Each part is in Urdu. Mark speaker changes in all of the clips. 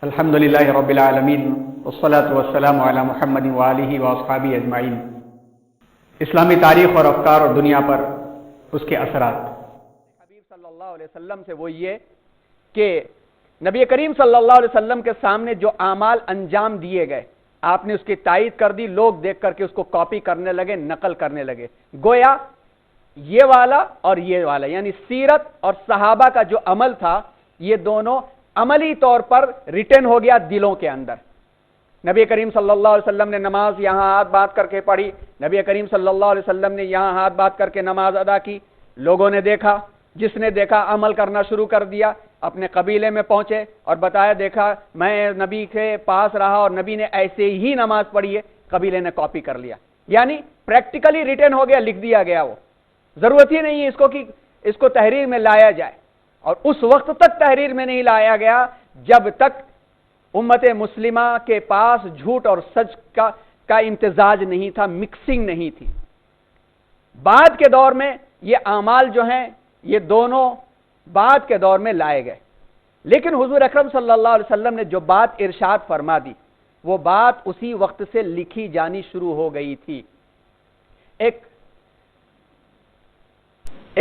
Speaker 1: الحمدللہ رب العالمین والصلاة والسلام علی محمد وآلہ واصحابہ اجمعین۔ اسلامی تاریخ اور افکار اور دنیا پر اس کے اثرات۔ حبیب صلی اللہ علیہ وسلم سے وہ یہ کہ نبی کریم صلی اللہ علیہ وسلم کے سامنے جو اعمال انجام دیے گئے، آپ نے اس کی تائید کر دی، لوگ دیکھ کر کے اس کو کاپی کرنے لگے، نقل کرنے لگے، گویا یہ والا اور یہ والا، یعنی سیرت اور صحابہ کا جو عمل تھا یہ دونوں عملی طور پر ریٹن ہو گیا دلوں کے اندر۔ نبی کریم صلی اللہ علیہ وسلم نے نماز یہاں ہاتھ باندھ کر کے پڑھی، نبی کریم صلی اللہ علیہ وسلم نے یہاں ہاتھ باندھ کر کے نماز ادا کی، لوگوں نے دیکھا، جس نے دیکھا عمل کرنا شروع کر دیا، اپنے قبیلے میں پہنچے اور بتایا دیکھا میں نبی کے پاس رہا اور نبی نے ایسے ہی نماز پڑھی ہے، قبیلے نے کاپی کر لیا، یعنی پریکٹیکلی ریٹن ہو گیا، لکھ دیا گیا، وہ ضرورت ہی نہیں ہے اس کو تحریر میں لایا جائے، اور اس وقت تک تحریر میں نہیں لایا گیا جب تک امت مسلمہ کے پاس جھوٹ اور سچ کا امتزاج نہیں تھا، مکسنگ نہیں تھی۔ بعد کے دور میں یہ اعمال جو ہیں یہ دونوں بعد کے دور میں لائے گئے، لیکن حضور اکرم صلی اللہ علیہ وسلم نے جو بات ارشاد فرما دی وہ بات اسی وقت سے لکھی جانی شروع ہو گئی تھی۔ ایک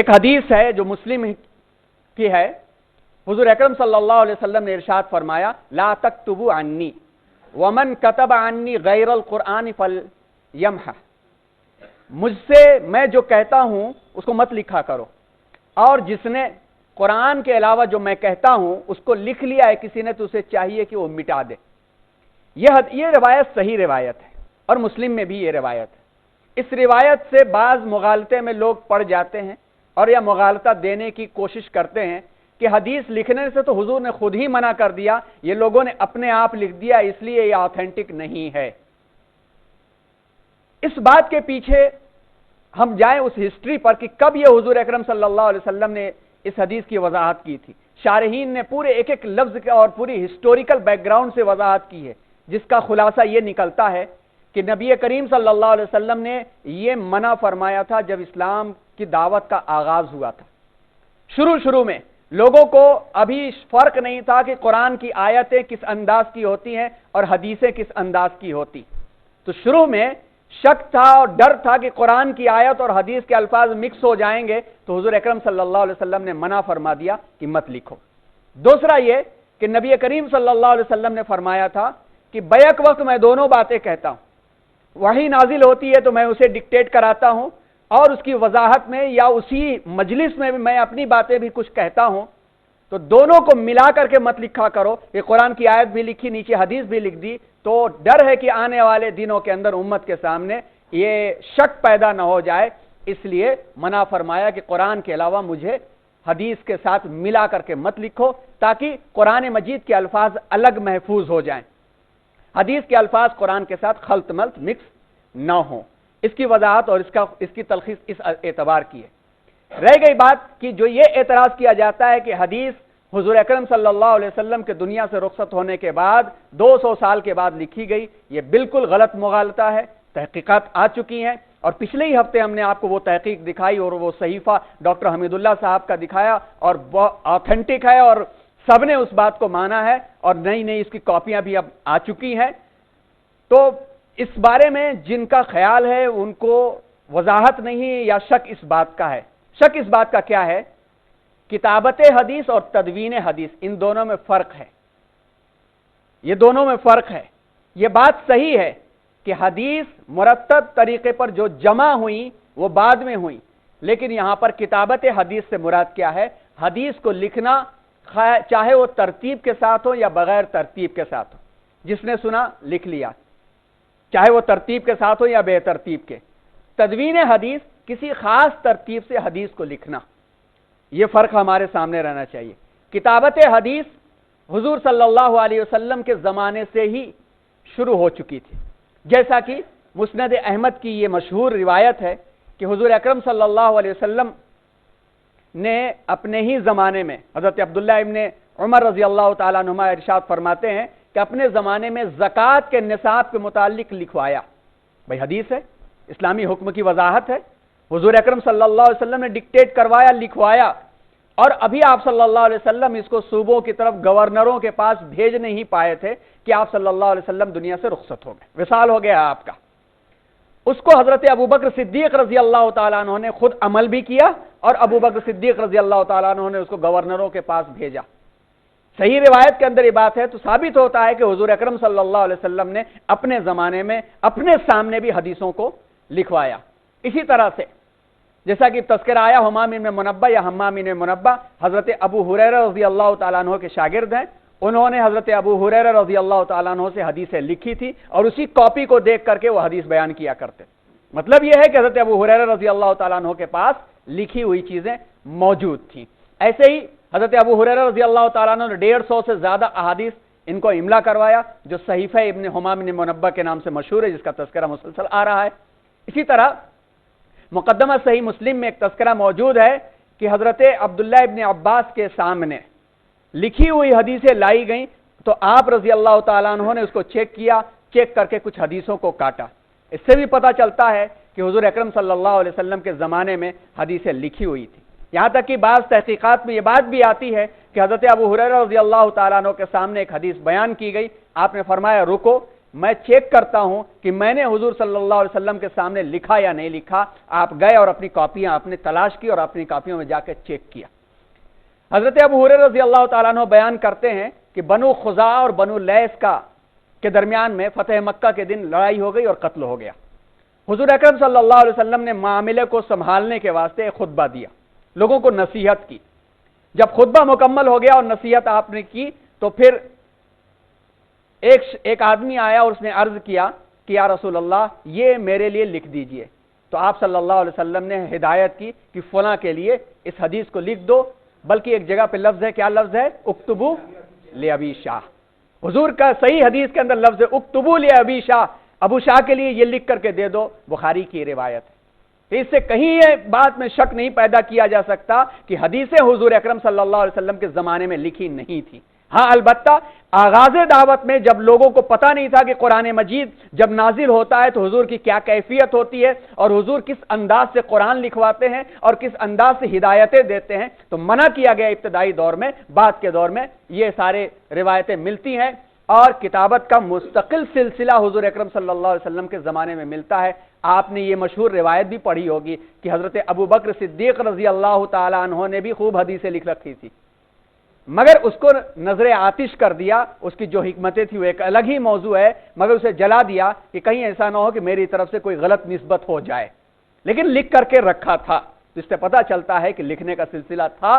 Speaker 1: حدیث ہے جو مسلم کی ہے، حضور اکرم صلی اللہ علیہ وسلم نے ارشاد فرمایا لا تکتبوا عنی ومن کتب عنی غیر القرآن فلیمحہ، مجھ سے میں جو کہتا ہوں اس کو مت لکھا کرو، اور جس نے قرآن کے علاوہ جو میں کہتا ہوں اس کو لکھ لیا ہے کسی نے تو اسے چاہیے کہ وہ مٹا دے۔ یہ روایت صحیح روایت ہے اور مسلم میں بھی یہ روایت ہے۔ اس روایت سے بعض مغالطے میں لوگ پڑ جاتے ہیں اور یا مغالطہ دینے کی کوشش کرتے ہیں کہ حدیث لکھنے سے تو حضور نے خود ہی منع کر دیا، یہ لوگوں نے اپنے آپ لکھ دیا اس لیے یہ آتھینٹک نہیں ہے۔ اس بات کے پیچھے ہم جائیں اس ہسٹری پر کہ کب یہ حضور اکرم صلی اللہ علیہ وسلم نے اس حدیث کی وضاحت کی تھی۔ شارحین نے پورے ایک ایک لفظ اور پوری ہسٹوریکل بیک گراؤنڈ سے وضاحت کی ہے، جس کا خلاصہ یہ نکلتا ہے کہ نبی کریم صلی اللہ علیہ وسلم نے یہ منع فرمایا تھا جب اسلام کی دعوت کا آغاز ہوا تھا۔ شروع میں لوگوں کو ابھی فرق نہیں تھا کہ قرآن کی آیتیں کس انداز کی ہوتی ہیں اور حدیثیں کس انداز کی ہوتی، تو شروع میں شک تھا اور ڈر تھا کہ قرآن کی آیت اور حدیث کے الفاظ مکس ہو جائیں گے، تو حضور اکرم صلی اللہ علیہ وسلم نے منع فرما دیا کہ مت لکھو۔ دوسرا یہ کہ نبی کریم صلی اللہ علیہ وسلم نے فرمایا تھا کہ بیک وقت میں دونوں باتیں کہتا ہوں، وحی نازل ہوتی ہے تو میں اسے ڈکٹیٹ کراتا ہوں، اور اس کی وضاحت میں یا اسی مجلس میں بھی میں اپنی باتیں بھی کچھ کہتا ہوں، تو دونوں کو ملا کر کے مت لکھا کرو۔ یہ قرآن کی آیت بھی لکھی، نیچے حدیث بھی لکھ دی، تو ڈر ہے کہ آنے والے دنوں کے اندر امت کے سامنے یہ شک پیدا نہ ہو جائے، اس لیے منع فرمایا کہ قرآن کے علاوہ مجھے حدیث کے ساتھ ملا کر کے مت لکھو، تاکہ قرآن مجید کے الفاظ الگ محفوظ ہو جائیں، حدیث کے الفاظ قرآن کے ساتھ خلط ملط مکس نہ ہوں۔ اس کی وضاحت اور اس کی تلخیص اس اعتبار کی ہے۔ رہ گئی بات کہ جو یہ اعتراض کیا جاتا ہے کہ حدیث حضور اکرم صلی اللہ علیہ وسلم کے دنیا سے رخصت ہونے کے بعد 200 سال کے بعد لکھی گئی، یہ بالکل غلط مغالطہ ہے، تحقیقات آ چکی ہیں، اور پچھلے ہی ہفتے ہم نے آپ کو وہ تحقیق دکھائی اور وہ صحیفہ ڈاکٹر حمید اللہ صاحب کا دکھایا، اور آتھینٹک ہے اور سب نے اس بات کو مانا ہے، اور نئی اس کی کاپیاں بھی اب آ چکی ہیں۔ تو اس بارے میں جن کا خیال ہے ان کو وضاحت نہیں یا شک اس بات کا ہے۔ شک اس بات کا کیا ہے؟ کتابت حدیث اور تدوین حدیث، ان دونوں میں فرق ہے، یہ دونوں میں فرق ہے۔ یہ بات صحیح ہے کہ حدیث مرتب طریقے پر جو جمع ہوئی وہ بعد میں ہوئی، لیکن یہاں پر کتابت حدیث سے مراد کیا ہے؟ حدیث کو لکھنا، چاہے وہ ترتیب کے ساتھ ہو یا بغیر ترتیب کے ساتھ ہو، جس نے سنا لکھ لیا، چاہے وہ ترتیب کے ساتھ ہو یا بے ترتیب کے۔ تدوین حدیث کسی خاص ترتیب سے حدیث کو لکھنا، یہ فرق ہمارے سامنے رہنا چاہیے۔ کتابت حدیث حضور صلی اللہ علیہ وسلم کے زمانے سے ہی شروع ہو چکی تھی، جیسا کہ مسند احمد کی یہ مشہور روایت ہے کہ حضور اکرم صلی اللہ علیہ وسلم نے اپنے ہی زمانے میں، حضرت عبداللہ ابن عمر رضی اللہ تعالیٰ عنہما ارشاد فرماتے ہیں کہ اپنے زمانے میں زکوٰۃ کے نصاب کے متعلق لکھوایا۔ بھائی حدیث ہے، اسلامی حکم کی وضاحت ہے، حضور اکرم صلی اللہ علیہ وسلم نے ڈکٹیٹ کروایا، لکھوایا اور ابھی آپ صلی اللہ علیہ وسلم اس کو صوبوں کی طرف گورنروں کے پاس بھیج نہیں پائے تھے کہ آپ صلی اللہ علیہ وسلم دنیا سے رخصت ہو گئے، وصال ہو گیا آپ کا۔ اس کو حضرت ابوبکر صدیق رضی اللہ تعالیٰ عنہ نے خود عمل بھی کیا، اور ابوبکر صدیق رضی اللہ تعالیٰ عنہ نے اس کو گورنروں کے پاس بھیجا۔ صحیح روایت کے اندر یہ بات ہے تو ثابت ہوتا ہے کہ حضور اکرم صلی اللہ علیہ وسلم نے اپنے زمانے میں اپنے سامنے بھی حدیثوں کو لکھوایا۔ اسی طرح سے جیسا کہ تذکرہ آیا حمام بن منبہ یا حمام بن منبہ حضرت ابو ہریرہ رضی اللہ تعالیٰ عنہ کے شاگرد ہیں، انہوں نے حضرت ابو ہریرہ رضی اللہ تعالیٰ عنہ سے حدیثیں لکھی تھی اور اسی کاپی کو دیکھ کر کے وہ حدیث بیان کیا کرتے۔ مطلب یہ ہے کہ حضرت ابو ہریرہ رضی اللہ تعالیٰ عنہ کے پاس لکھی ہوئی چیزیں موجود تھیں۔ ایسے ہی حضرت ابو ہریرہ رضی اللہ تعالیٰ عنہ نے 150 سے زیادہ احادیث ان کو املا کروایا، جو صحیفہ ابن حمام بن منبہ کے نام سے مشہور ہے، جس کا تذکرہ مسلسل آ رہا ہے۔ اسی طرح مقدمہ صحیح مسلم میں ایک تذکرہ موجود ہے کہ حضرت عبداللہ ابن عباس کے سامنے لکھی ہوئی حدیثیں لائی گئیں تو آپ رضی اللہ تعالیٰ عنہ نے اس کو چیک کیا، چیک کر کے کچھ حدیثوں کو کاٹا۔ اس سے بھی پتہ چلتا ہے کہ حضور اکرم صلی اللہ علیہ وسلم کے زمانے میں حدیثیں لکھی ہوئی تھی۔ یہاں تک کہ بعض تحقیقات میں یہ بات بھی آتی ہے کہ حضرت ابو ہریرہ رضی اللہ تعالیٰ عنہ کے سامنے ایک حدیث بیان کی گئی، آپ نے فرمایا رکو میں چیک کرتا ہوں کہ میں نے حضور صلی اللہ علیہ وسلم کے سامنے لکھا یا نہیں لکھا۔ آپ گئے اور اپنی کاپیاں آپ نے تلاش کی اور اپنی کاپیوں میں جا کے چیک کیا۔ حضرت ابو ہریرہ رضی اللہ تعالیٰ عنہ بیان کرتے ہیں کہ بنو خزاعہ اور بنو لیث کے درمیان میں فتح مکہ کے دن لڑائی ہو گئی اور قتل ہو گیا۔ حضور اکرم صلی اللہ علیہ وسلم نے معاملے کو سنبھالنے کے واسطے ایک خطبہ دیا، لوگوں کو نصیحت کی۔ جب خطبہ مکمل ہو گیا اور نصیحت آپ نے کی تو پھر ایک آدمی آیا اور اس نے عرض کیا کہ یا رسول اللہ یہ میرے لیے لکھ دیجئے۔ تو آپ صلی اللہ علیہ وسلم نے ہدایت کی کہ فلاں کے لیے اس حدیث کو لکھ دو، بلکہ ایک جگہ پہ لفظ ہے، کیا لفظ ہے؟ اکتبو لابی شاہ۔ حضور کا صحیح حدیث کے اندر لفظ ہے اکتبو لابی شاہ، ابو شاہ کے لیے یہ لکھ کر کے دے دو، بخاری کی روایت ہے۔ اس سے کہیں یہ بات میں شک نہیں پیدا کیا جا سکتا کہ حدیثیں حضور اکرم صلی اللہ علیہ وسلم کے زمانے میں لکھی نہیں تھی۔ ہاں البتہ آغاز دعوت میں جب لوگوں کو پتہ نہیں تھا کہ قرآن مجید جب نازل ہوتا ہے تو حضور کی کیا کیفیت ہوتی ہے اور حضور کس انداز سے قرآن لکھواتے ہیں اور کس انداز سے ہدایتیں دیتے ہیں، تو منع کیا گیا ابتدائی دور میں۔ بعد کے دور میں یہ سارے روایتیں ملتی ہیں اور کتابت کا مستقل سلسلہ حضور اکرم صلی اللہ علیہ وسلم کے زمانے میں ملتا ہے۔ آپ نے یہ مشہور روایت بھی پڑھی ہوگی کہ حضرت ابوبکر صدیق رضی اللہ تعالی عنہ نے بھی خوب حدیثیں لکھ رکھی تھی، مگر اس کو نظر آتش کر دیا۔ اس کی جو حکمتیں تھی وہ ایک الگ ہی موضوع ہے، مگر اسے جلا دیا کہ کہیں ایسا نہ ہو کہ میری طرف سے کوئی غلط نسبت ہو جائے، لیکن لکھ کر کے رکھا تھا۔ تو اس سے پتہ چلتا ہے کہ لکھنے کا سلسلہ تھا۔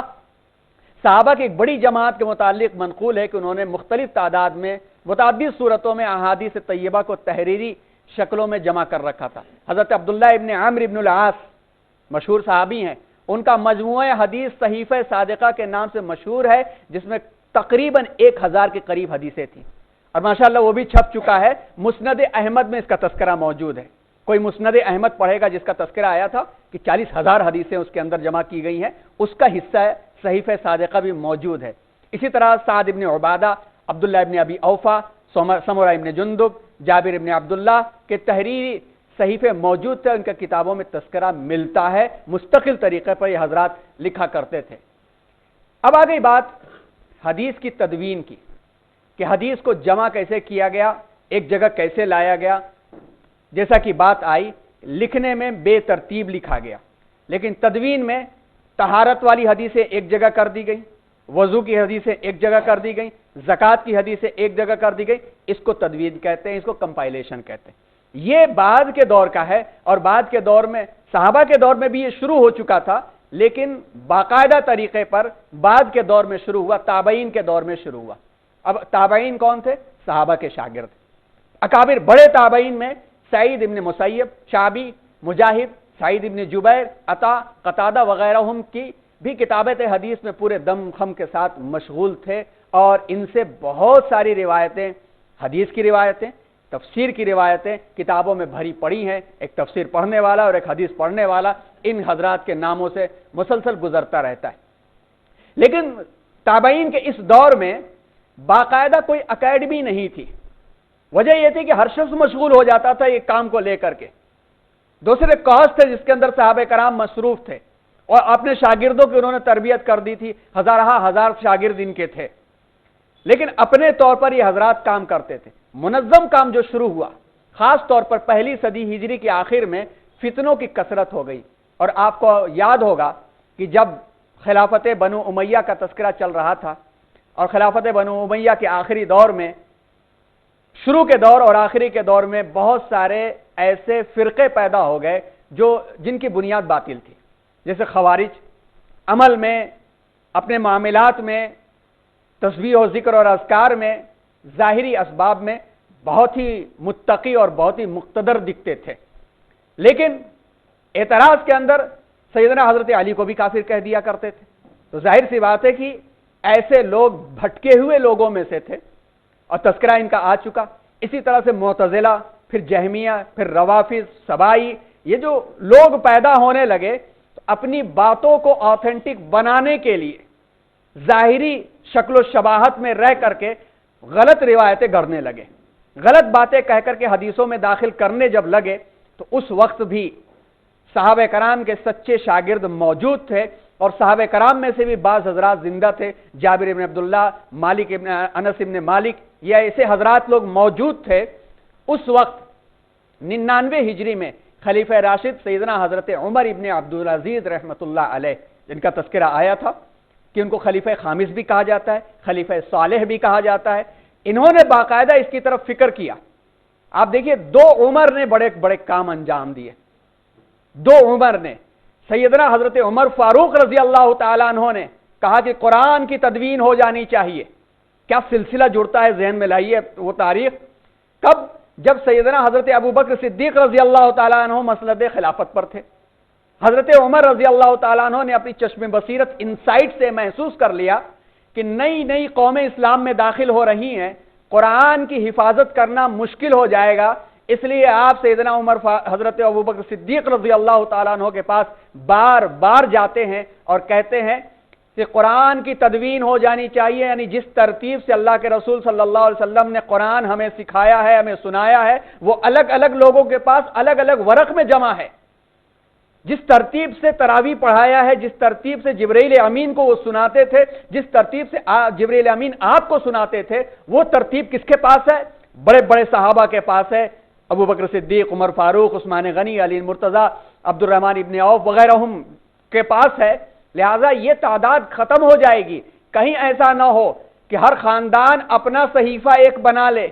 Speaker 1: صحابہ کی ایک بڑی جماعت کے متعلق منقول ہے کہ انہوں نے مختلف تعداد میں متعدد صورتوں میں احادیث طیبہ کو تحریری شکلوں میں جمع کر رکھا تھا۔ حضرت عبداللہ ابن عامر ابن العاص مشہور صحابی ہیں، ان کا مجموعہ حدیث صحیفہ صادقہ کے نام سے مشہور ہے، جس میں تقریباً 1000 کے قریب حدیثیں تھیں، اور ماشاءاللہ وہ بھی چھپ چکا ہے۔ مسند احمد میں اس کا تذکرہ موجود ہے۔ کوئی مسند احمد پڑھے گا جس کا تذکرہ آیا تھا کہ 40,000 حدیثیں اس کے اندر جمع کی گئی ہیں، اس کا حصہ ہے صحیفہ صادقہ بھی موجود ہے۔ اسی طرح سعد ابن عبادہ، عبداللہ ابن ابی اوفا، سمرہ ابن جندب، جابر ابن عبداللہ کے تحریری صحیفے موجود تھے، ان کے کتابوں میں تذکرہ ملتا ہے۔ مستقل طریقے پر یہ حضرات لکھا کرتے تھے۔ اب آ گئی بات حدیث کی تدوین کی کہ حدیث کو جمع کیسے کیا گیا، ایک جگہ کیسے لایا گیا۔ جیسا کہ بات آئی، لکھنے میں بے ترتیب لکھا گیا، لیکن تدوین میں طہارت والی حدیثیں ایک جگہ کر دی گئی، وضو کی حدیثیں ایک جگہ کر دی گئی، زکوٰۃ کی حدیثیں ایک جگہ کر دی گئی۔ اس کو تدوین کہتے ہیں، اس کو کمپائلیشن کہتے ہیں۔ یہ بعد کے دور کا ہے، اور بعد کے دور میں صحابہ کے دور میں بھی یہ شروع ہو چکا تھا، لیکن باقاعدہ طریقے پر بعد کے دور میں شروع ہوا، تابعین کے دور میں شروع ہوا۔ اب تابعین کون تھے؟ صحابہ کے شاگرد۔ اکابر بڑے تابعین میں سعید ابن مسیب، شعبی، مجاہد، سعید ابن جبیر، عطا، قتادہ وغیرہ کی بھی کتابت حدیث میں پورے دم خم کے ساتھ مشغول تھے، اور ان سے بہت ساری روایتیں، حدیث کی روایتیں، تفسیر کی روایتیں کتابوں میں بھری پڑی ہیں۔ ایک تفسیر پڑھنے والا اور ایک حدیث پڑھنے والا ان حضرات کے ناموں سے مسلسل گزرتا رہتا ہے۔ لیکن تابعین کے اس دور میں باقاعدہ کوئی اکیڈمی نہیں تھی۔ وجہ یہ تھی کہ ہر شخص مشغول ہو جاتا تھا ایک کام کو لے کر کے۔ دوسرے کاز تھے جس کے اندر صحابہ کرام مصروف تھے، اور اپنے شاگردوں کی انہوں نے تربیت کر دی تھی، ہزار شاگرد ان کے تھے، لیکن اپنے طور پر یہ حضرات کام کرتے تھے۔ منظم کام جو شروع ہوا، خاص طور پر پہلی صدی ہجری کے آخر میں فتنوں کی کثرت ہو گئی، اور آپ کو یاد ہوگا کہ جب خلافت بنو امیہ کا تذکرہ چل رہا تھا، اور خلافت بنو امیہ کے آخری دور میں، شروع کے دور اور آخری کے دور میں بہت سارے ایسے فرقے پیدا ہو گئے جن کی بنیاد باطل تھی، جیسے خوارج، عمل میں، اپنے معاملات میں، تسبیح و ذکر اور اذکار میں، ظاہری اسباب میں بہت ہی متقی اور بہت ہی مقتدر دکھتے تھے، لیکن اعتراض کے اندر سیدنا حضرت علی کو بھی کافر کہہ دیا کرتے تھے۔ تو ظاہر سی بات ہے کہ ایسے لوگ بھٹکے ہوئے لوگوں میں سے تھے، اور تذکرہ ان کا آ چکا۔ اسی طرح سے معتزلہ، پھر جہمیہ، پھر روافض، سبائی، یہ جو لوگ پیدا ہونے لگے تو اپنی باتوں کو آتھینٹک بنانے کے لیے ظاہری شکل و شباہت میں رہ کر کے غلط روایتیں گڑھنے لگے، غلط باتیں کہہ کر کے حدیثوں میں داخل کرنے جب لگے، تو اس وقت بھی صحابہ کرام کے سچے شاگرد موجود تھے، اور صحابہ کرام میں سے بھی بعض حضرات زندہ تھے، جابر ابن عبداللہ، مالک ابن انس ابن مالک، یہ ایسے حضرات لوگ موجود تھے۔ اس وقت 99 ہجری میں خلیفہ راشد سیدنا حضرت عمر ابن عبدالعزیز رحمۃ اللہ علیہ، جن کا تذکرہ آیا تھا کہ ان کو خلیفہ خامس بھی کہا جاتا ہے، خلیفہ صالح بھی کہا جاتا ہے، انہوں نے باقاعدہ اس کی طرف فکر کیا۔ آپ دیکھیے، دو عمر نے بڑے بڑے کام انجام دیے، دو عمر نے۔ سیدنا حضرت عمر فاروق رضی اللہ تعالیٰ عنہ نے کہا کہ قرآن کی تدوین ہو جانی چاہیے۔ کیا سلسلہ جڑتا ہے، ذہن میں لائیے وہ تاریخ، کب؟ جب سیدنا حضرت ابو بکر صدیق رضی اللہ تعالیٰ عنہ مسند خلافت پر تھے۔ حضرت عمر رضی اللہ تعالیٰ عنہ نے اپنی چشم بصیرت انسائٹ سے محسوس کر لیا کہ نئی نئی قومیں اسلام میں داخل ہو رہی ہیں، قرآن کی حفاظت کرنا مشکل ہو جائے گا، اس لیے آپ سیدنا عمر حضرت ابوبکر صدیق رضی اللہ تعالیٰ عنہ کے پاس بار بار جاتے ہیں اور کہتے ہیں کہ قرآن کی تدوین ہو جانی چاہیے، یعنی جس ترتیب سے اللہ کے رسول صلی اللہ علیہ وسلم نے قرآن ہمیں سکھایا ہے، ہمیں سنایا ہے، وہ الگ الگ لوگوں کے پاس الگ الگ ورق میں جمع ہے۔ جس ترتیب سے تراویح پڑھایا ہے، جس ترتیب سے جبرائیل امین کو وہ سناتے تھے، جس ترتیب سے جبرائیل امین آپ کو سناتے تھے، وہ ترتیب کس کے پاس ہے؟ بڑے بڑے صحابہ کے پاس ہے، ابو بکر صدیق، عمر فاروق، عثمان غنی، علی مرتضی، عبد الرحمن ابن عوف وغیرہ کے پاس ہے۔ لہذا یہ تعداد ختم ہو جائے گی، کہیں ایسا نہ ہو کہ ہر خاندان اپنا صحیفہ ایک بنا لے۔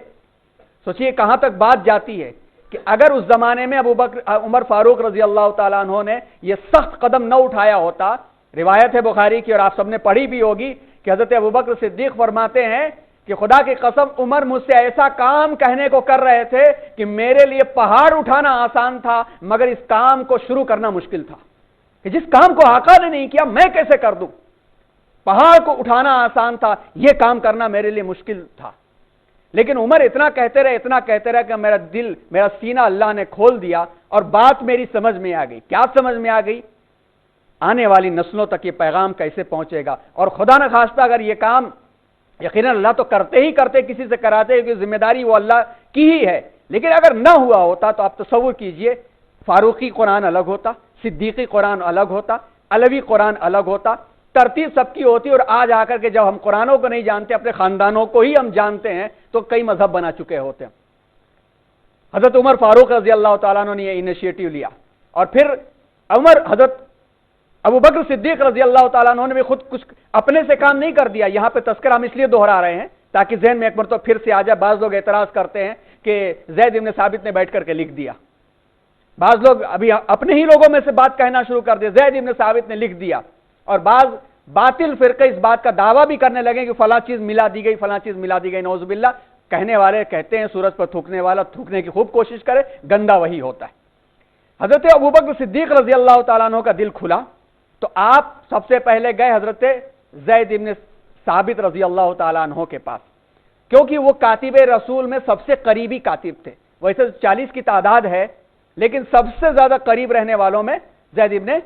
Speaker 1: سوچئے کہاں تک بات جاتی ہے کہ اگر اس زمانے میں عمر فاروق رضی اللہ تعالیٰ عنہ نے یہ سخت قدم نہ اٹھایا ہوتا، روایت ہے بخاری کی اور آپ سب نے پڑھی بھی ہوگی کہ حضرت ابوبکر صدیق فرماتے ہیں کہ خدا کی قسم عمر مجھ سے ایسا کام کہنے کو کر رہے تھے کہ میرے لیے پہاڑ اٹھانا آسان تھا، مگر اس کام کو شروع کرنا مشکل تھا، کہ جس کام کو آقا نے نہیں کیا میں کیسے کر دوں؟ پہاڑ کو اٹھانا آسان تھا، یہ کام کرنا میرے لیے مشکل تھا۔ لیکن عمر اتنا کہتے رہے کہ میرا دل، میرا سینہ اللہ نے کھول دیا اور بات میری سمجھ میں آ گئی۔ کیا سمجھ میں آ گئی؟ آنے والی نسلوں تک یہ پیغام کیسے پہنچے گا، اور خدا نہ خواستہ اگر یہ کام یقیناً اللہ تو کرتے ہی کرتے، کسی سے کراتے، کہ ذمہ داری وہ اللہ کی ہی ہے، لیکن اگر نہ ہوا ہوتا تو آپ تصور کیجئے فاروقی قرآن الگ ہوتا، صدیقی قرآن الگ ہوتا، علوی قرآن الگ ہوتا، ترتیب سب کی ہوتی، اور آج آ کر کے جب ہم قرآنوں کو نہیں جانتے، اپنے خاندانوں کو ہی ہم جانتے ہیں، تو کئی مذہب بنا چکے ہوتے ہیں۔ حضرت عمر فاروق رضی اللہ تعالیٰ عنہ نے یہ انیشیٹو لیا، اور پھر حضرت ابو بکر صدیق رضی اللہ تعالیٰ عنہ نے بھی خود کچھ اپنے سے کام نہیں کر دیا۔ یہاں پہ تذکرہ ہم اس لیے دوہرا رہے ہیں تاکہ ذہن میں ایک مرتبہ پھر سے آ جائے۔ بعض لوگ اعتراض کرتے ہیں کہ زید ابن ثابت نے بیٹھ کر کے لکھ دیا، بعض لوگ ابھی اپنے ہی لوگوں میں سے بات کہنا شروع کر دیا، زید ابن ثابت نے لکھ دیا، اور بعض باطل فرقے اس بات کا دعویٰ بھی کرنے لگے کہ فلاں چیز ملا دی گئی، فلاں چیز ملا دی گئی۔ نعوذ باللہ، کہنے والے کہتے ہیں سورج پر تھوکنے والا تھوکنے کی خوب کوشش کرے، گندا وہی ہوتا ہے۔ حضرت ابوبکر صدیق رضی اللہ تعالیٰ عنہ کا دل کھلا تو آپ سب سے پہلے گئے حضرت زید ابن ثابت رضی اللہ تعالیٰ عنہ کے پاس، کیونکہ وہ کاتب رسول میں سب سے قریبی کاتب تھے۔ ویسے 40 کی تعداد ہے، لیکن سب سے زیادہ قریب رہنے والوں میں زید ابن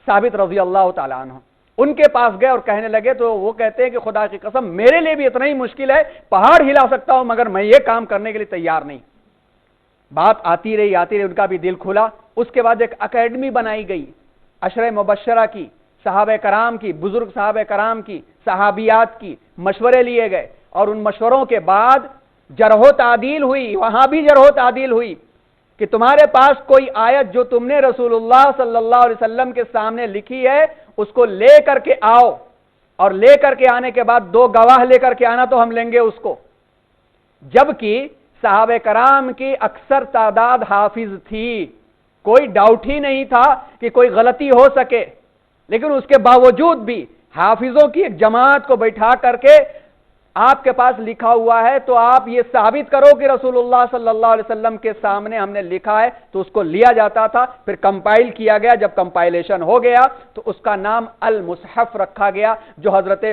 Speaker 1: ثابت رضی اللہ تعالیٰ عنہ۔ ان کے پاس گئے اور کہنے لگے تو وہ کہتے ہیں کہ خدا کی قسم میرے لیے بھی اتنا ہی مشکل ہے، پہاڑ ہلا سکتا ہوں مگر میں یہ کام کرنے کے لیے تیار نہیں۔ بات آتی رہی، ان کا بھی دل کھلا۔ اس کے بعد ایک اکیڈمی بنائی گئی، عشرہ مبشرہ کی، صحابہ کرام کی، بزرگ صحابہ کرام کی، صحابیات کی مشورے لیے گئے، اور ان مشوروں کے بعد جرح و تعدیل ہوئی، وہاں بھی جرح و تعدیل ہوئی کہ تمہارے پاس کوئی آیت جو تم نے رسول اللہ صلی اللہ علیہ وسلم کے سامنے لکھی ہے اس کو لے کر کے آؤ، اور لے کر کے آنے کے بعد 2 گواہ لے کر کے آنا تو ہم لیں گے اس کو۔ جبکہ صحابہ کرام کی اکثر تعداد حافظ تھی، کوئی ڈاؤٹ ہی نہیں تھا کہ کوئی غلطی ہو سکے، لیکن اس کے باوجود بھی حافظوں کی ایک جماعت کو بٹھا کر کے آپ کے پاس لکھا ہوا ہے تو آپ یہ ثابت کرو کہ رسول اللہ صلی اللہ علیہ وسلم کے سامنے ہم نے لکھا ہے، تو اس کو لیا جاتا تھا، پھر کمپائل کیا گیا، جب کمپائلیشن ہو گیا تو اس کا نام المصحف رکھا گیا، جو حضرت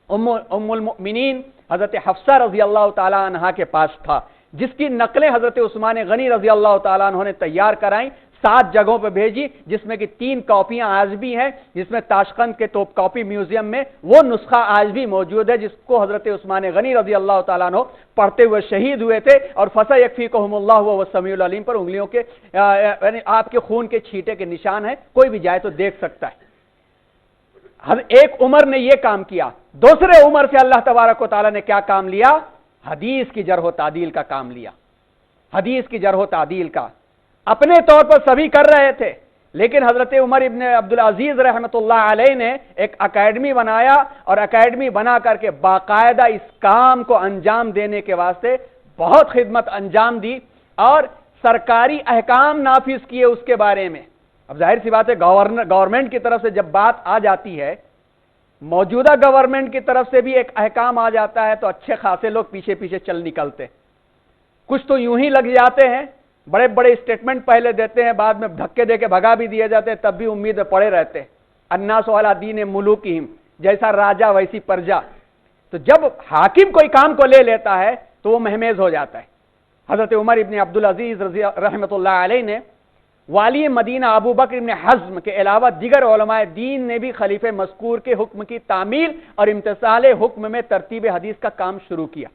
Speaker 1: ام المؤمنین حضرت حفصہ رضی اللہ تعالی عنہا کے پاس تھا، جس کی نقلیں حضرت عثمان غنی رضی اللہ تعالیٰ عنہ نے تیار کرائیں، 7 جگہوں پہ بھیجی، جس میں کہ 3 کاپیاں آج بھی ہیں، جس میں تاشقند کے توپ کاپی میوزیم میں وہ نسخہ آج بھی موجود ہے، جس کو حضرت عثمان غنی رضی اللہ تعالیٰ عنہ پڑھتے ہوئے شہید ہوئے تھے، اور فَسَيَكْفِيكُهُمُ اللَّهُ وَهُوَ السَّمِيعُ الْعَلِيمُ پر انگلیوں کے یعنی آپ کے خون کے چھینٹے کے نشان ہیں، کوئی بھی جائے تو دیکھ سکتا ہے۔ ایک عمر نے یہ کام کیا، دوسرے عمر سے اللہ تبارک و تعالیٰ نے کیا کام لیا؟ حدیث کی جرح و تعدیل کا کام لیا، حدیث کی جرح و تعدیل کا۔ اپنے طور پر سبھی کر رہے تھے، لیکن حضرت عمر ابن عبدالعزیز رحمۃ اللہ علیہ نے ایک اکیڈمی بنایا، اور اکیڈمی بنا کر کے باقاعدہ اس کام کو انجام دینے کے واسطے بہت خدمت انجام دی، اور سرکاری احکام نافذ کیے اس کے بارے میں۔ اب ظاہر سی بات ہے گورنمنٹ کی طرف سے جب بات آ جاتی ہے، موجودہ گورنمنٹ کی طرف سے بھی ایک احکام آ جاتا ہے تو اچھے خاصے لوگ پیچھے پیچھے چل نکلتے، کچھ تو یوں ہی لگ جاتے ہیں، بڑے بڑے اسٹیٹمنٹ پہلے دیتے ہیں، بعد میں دھکے دے کے بھگا بھی دیے جاتے ہیں، تب بھی امید پڑے رہتے ہیں۔ الناس علی دین ملوکہم، جیسا راجا ویسی پرجا۔ تو جب حاکم کوئی کام کو لے لیتا ہے تو وہ مہمیز ہو جاتا ہے۔ حضرت عمر ابن عبدالعزیز رحمۃ اللہ علیہ نے والی مدینہ ابو بکر ابن حزم کے علاوہ دیگر علماء دین نے بھی خلیفہ مذکور کے حکم کی تعمیل اور امتثال حکم میں ترتیب حدیث کا کام شروع کیا۔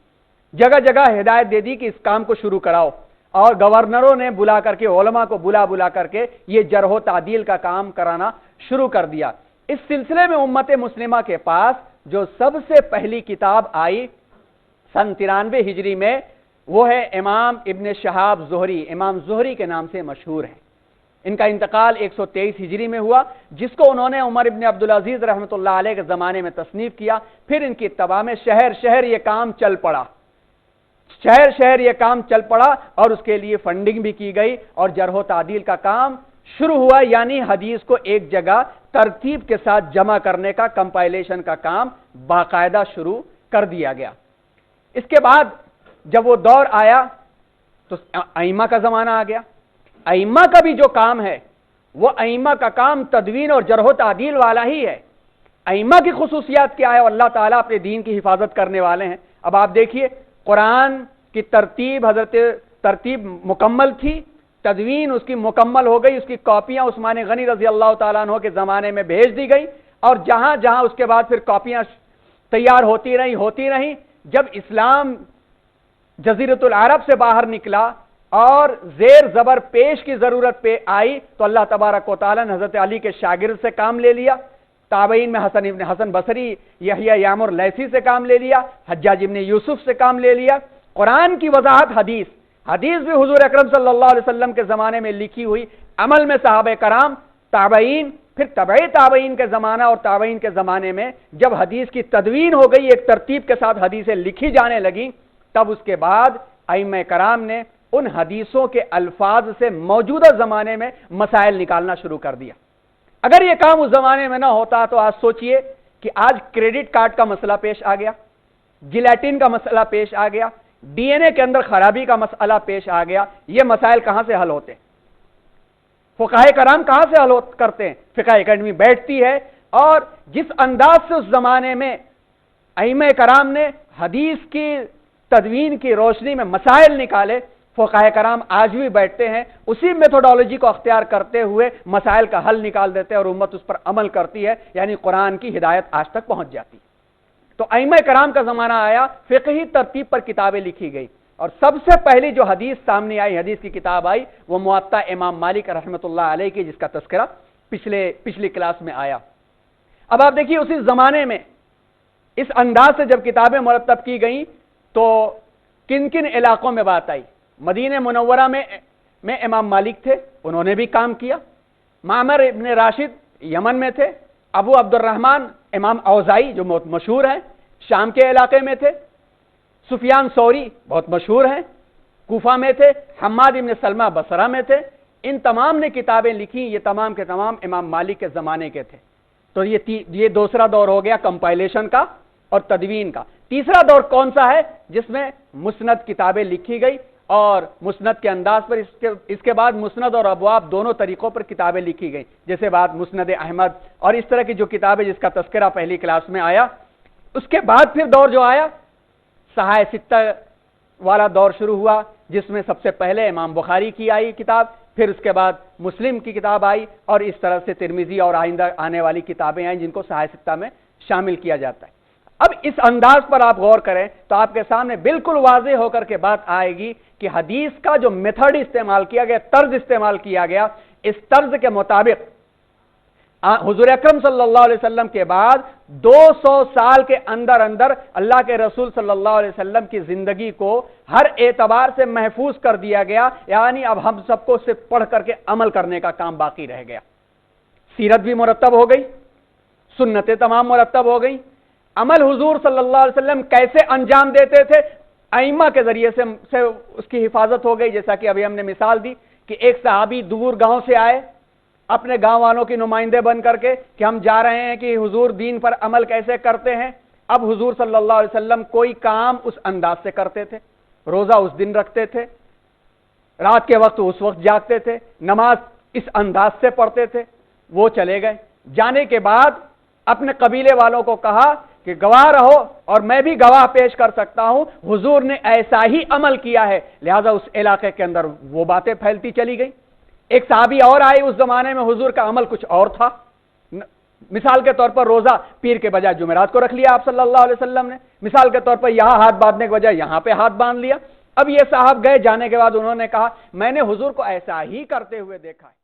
Speaker 1: جگہ جگہ ہدایت دے دی کہ اس کام کو شروع کراؤ، اور گورنروں نے بلا کر کے علماء کو بلا کر کے یہ جرح و تعدیل کا کام کرانا شروع کر دیا۔ اس سلسلے میں امت مسلمہ کے پاس جو سب سے پہلی کتاب آئی سن 93 ہجری میں، وہ ہے امام ابن شہاب زہری، امام زہری کے نام سے مشہور ہے۔ ان کا انتقال 123 ہجری میں ہوا، جس کو انہوں نے عمر ابن عبدالعزیز رحمۃ اللہ علیہ کے زمانے میں تصنیف کیا۔ پھر ان کی اتباع میں شہر شہر یہ کام چل پڑا، شہر شہر یہ کام چل پڑا، اور اس کے لیے فنڈنگ بھی کی گئی، اور جرح و تعدیل کا کام شروع ہوا، یعنی حدیث کو ایک جگہ ترتیب کے ساتھ جمع کرنے کا، کمپائلیشن کا کام باقاعدہ شروع کر دیا گیا۔ اس کے بعد جب وہ دور آیا تو ائمہ کا زمانہ آ گیا۔ ائمہ کا بھی جو کام ہے وہ ائمہ کا کام تدوین اور جرح و تعدیل والا ہی ہے۔ ائمہ کی خصوصیات کیا ہے؟ اللہ تعالیٰ اپنے دین کی حفاظت کرنے والے ہیں۔ اب آپ دیکھیے، قرآن کی ترتیب مکمل تھی، تدوین اس کی مکمل ہو گئی، اس کی کاپیاں عثمان غنی رضی اللہ تعالیٰ عنہ کے زمانے میں بھیج دی گئی، اور جہاں جہاں اس کے بعد پھر کاپیاں تیار ہوتی رہیں۔ جب اسلام جزیرۃ العرب سے باہر نکلا اور زیر زبر پیش کی ضرورت پہ آئی، تو اللہ تبارک و تعالیٰ نے حضرت علی کے شاگرد سے کام لے لیا، تابعین میں حسن ابن حسن بصری، یحییٰ یعمر لیثی سے کام لے لیا، حجاج ابن یوسف سے کام لے لیا۔ قرآن کی وضاحت حدیث بھی حضور اکرم صلی اللہ علیہ وسلم کے زمانے میں لکھی ہوئی، عمل میں صحابہ کرام، تابعین، پھر تبعی تابعین کے زمانہ اور تابعین کے زمانے میں جب حدیث کی تدوین ہو گئی، ایک ترتیب کے ساتھ حدیثیں لکھی جانے لگیں، تب اس کے بعد ائمہ کرام نے ان حدیثوں کے الفاظ سے موجودہ زمانے میں مسائل نکالنا شروع کر دیا۔ اگر یہ کام اس زمانے میں نہ ہوتا تو آج سوچئے کہ آج کریڈٹ کارڈ کا مسئلہ پیش آ گیا، جیلیٹن کا مسئلہ پیش آ گیا، ڈی این اے کے اندر خرابی کا مسئلہ پیش آ گیا، یہ مسائل کہاں سے حل ہوتے؟ فقہاء کرام کہاں سے حل کرتے ہیں؟ فقہ اکیڈمی بیٹھتی ہے، اور جس انداز سے اس زمانے میں ائمہ کرام نے حدیث کی تدوین کی روشنی میں مسائل نکالے، فقہاء کرام آج بھی بیٹھتے ہیں، اسی میتھوڈالوجی کو اختیار کرتے ہوئے مسائل کا حل نکال دیتے ہیں، اور امت اس پر عمل کرتی ہے، یعنی قرآن کی ہدایت آج تک پہنچ جاتی ہے۔ تو ائمہ کرام کا زمانہ آیا، فقہی ترتیب پر کتابیں لکھی گئی، اور سب سے پہلی جو حدیث سامنے آئی، حدیث کی کتاب آئی، وہ موطا امام مالک رحمۃ اللہ علیہ کی، جس کا تذکرہ پچھلی کلاس میں آیا۔ اب آپ دیکھیے اسی زمانے میں اس انداز سے جب کتابیں مرتب کی گئیں تو کن کن علاقوں میں بات آئی۔ مدینہ منورہ میں امام مالک تھے، انہوں نے بھی کام کیا۔ معمر ابن راشد یمن میں تھے۔ ابو عبد الرحمن امام اوزائی جو بہت مشہور ہیں شام کے علاقے میں تھے۔ سفیان ثوری بہت مشہور ہیں، کوفہ میں تھے۔ حماد ابن سلمہ بصرہ میں تھے۔ ان تمام نے کتابیں لکھی، یہ تمام کے تمام امام مالک کے زمانے کے تھے۔ تو یہ دوسرا دور ہو گیا کمپائلیشن کا اور تدوین کا۔ تیسرا دور کون سا ہے؟ جس میں مسند کتابیں لکھی گئی اور مسند کے انداز پر اس کے بعد مسند اور ابواب دونوں طریقوں پر کتابیں لکھی گئی، جیسے بعد مسند احمد اور اس طرح کی جو کتابیں جس کا تذکرہ پہلی کلاس میں آیا۔ اس کے بعد پھر دور جو آیا صحائح ستہ والا دور شروع ہوا، جس میں سب سے پہلے امام بخاری کی آئی کتاب، پھر اس کے بعد مسلم کی کتاب آئی اور اس طرح سے ترمذی اور آئندہ آنے والی کتابیں آئیں جن کو صحائح ستہ میں شامل کیا جاتا ہے۔ اب اس انداز پر آپ غور کریں تو آپ کے سامنے بالکل واضح ہو کر کے بات آئے گی کہ حدیث کا جو میتھڈ استعمال کیا گیا، طرز استعمال کیا گیا، اس طرز کے مطابق حضور اکرم صلی اللہ علیہ وسلم کے بعد 200 سال کے اندر اللہ کے رسول صلی اللہ علیہ وسلم کی زندگی کو ہر اعتبار سے محفوظ کر دیا گیا، یعنی اب ہم سب کو صرف پڑھ کر کے عمل کرنے کا کام باقی رہ گیا۔ سیرت بھی مرتب ہو گئی، سنتیں تمام مرتب ہو گئی، عمل حضور صلی اللہ علیہ وسلم کیسے انجام دیتے تھے ائمہ کے ذریعے سے اس کی حفاظت ہو گئی۔ جیسا کہ ابھی ہم نے مثال دی کہ ایک صحابی دور گاؤں سے آئے اپنے گاؤں والوں کی نمائندے بن کر کے کہ ہم جا رہے ہیں کہ حضور دین پر عمل کیسے کرتے ہیں۔ اب حضور صلی اللہ علیہ وسلم کوئی کام اس انداز سے کرتے تھے، روزہ اس دن رکھتے تھے، رات کے وقت اس وقت جاگتے تھے، نماز اس انداز سے پڑھتے تھے۔ وہ چلے گئے، جانے کے بعد اپنے قبیلے والوں کو کہا کہ گواہ رہو اور میں بھی گواہ پیش کر سکتا ہوں، حضور نے ایسا ہی عمل کیا ہے، لہذا اس علاقے کے اندر وہ باتیں پھیلتی چلی گئی۔ ایک صحابی اور آئے، اس زمانے میں حضور کا عمل کچھ اور تھا، مثال کے طور پر روزہ پیر کے بجائے جمعرات کو رکھ لیا آپ صلی اللہ علیہ وسلم نے، مثال کے طور پر یہاں ہاتھ باندھنے کے بجائے یہاں پہ ہاتھ باندھ لیا۔ اب یہ صاحب گئے، جانے کے بعد انہوں نے کہا میں نے حضور کو ایسا ہی کرتے ہوئے دیکھا ہے۔